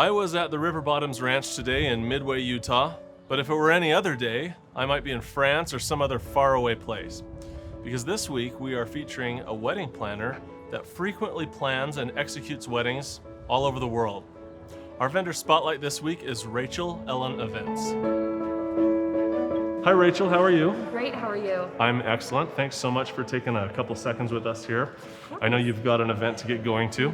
I was at the River Bottoms Ranch today in Midway, Utah, but if it were any other day, I might be in France or some other faraway place. Because this week we are featuring a wedding planner that frequently plans and executes weddings all over the world. Our vendor spotlight this week is Rachael Ellen Events. Hi Rachael, how are you? Great, how are you? I'm excellent. Thanks so much for taking a couple seconds with us here. I know you've got an event to get going to.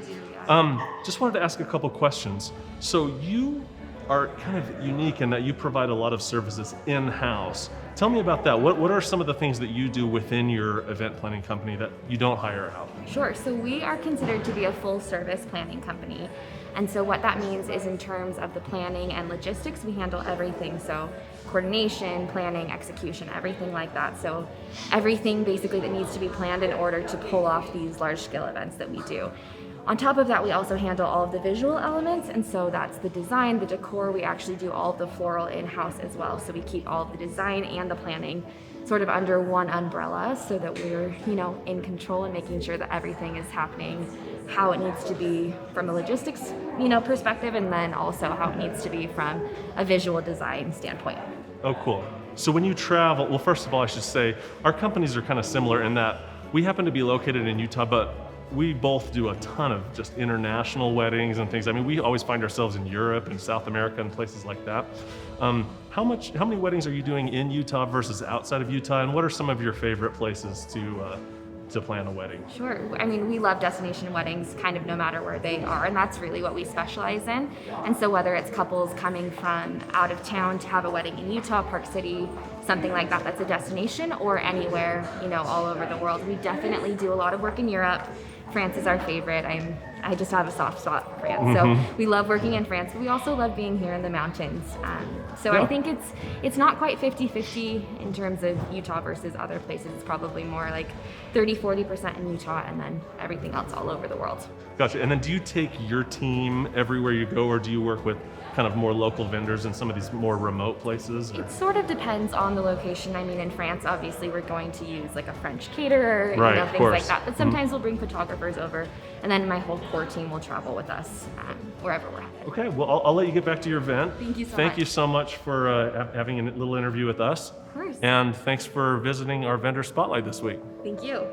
Just wanted to ask a couple questions. So you are kind of unique in that you provide a lot of services in-house. Tell me about that. What are some of the things that you do within your event planning company that you don't hire out? Sure, so we are considered to be a full service planning company. And so what that means is in terms of the planning and logistics, we handle everything. So coordination, planning, execution, everything like that. So everything basically that needs to be planned in order to pull off these large scale events that we do. On top of that, we also handle all of the visual elements, and so that's the design, the decor. We actually do all of the floral in-house as well. So we keep all of the design and the planning sort of under one umbrella so that we're, in control and making sure that everything is happening how it needs to be from a logistics, perspective, and then also how it needs to be from a visual design standpoint. Oh, cool. So when you travel, well, first of all, I should say our companies are kind of similar in that we happen to be located in Utah, but we both do a ton of just international weddings and things. I mean, we always find ourselves in Europe and South America and places like that. How many weddings are you doing in Utah versus outside of Utah? And what are some of your favorite places to plan a wedding? Sure. I mean, we love destination weddings kind of no matter where they are, and that's really what we specialize in. And so whether it's couples coming from out of town to have a wedding in Utah, Park City, something like that, that's a destination, or anywhere, all over the world. We definitely do a lot of work in Europe. France is our favorite. I just have a soft spot for France. So we love working in France, but we also love being here in the mountains. I think it's not quite 50-50 in terms of Utah versus other places. It's probably more like 30-40% in Utah and then everything else all over the world. Gotcha. And then do you take your team everywhere you go, or do you work with kind of more local vendors in some of these more remote places? It sort of depends on the location. I mean, in France, obviously, we're going to use like a French caterer, right, things like that. But sometimes we'll bring photographers over, and then my whole core team will travel with us wherever we're headed. Okay, well, I'll let you get back to your event. Thank you so much. Thank you so much for having a little interview with us. Of course. And thanks for visiting our vendor spotlight this week. Thank you.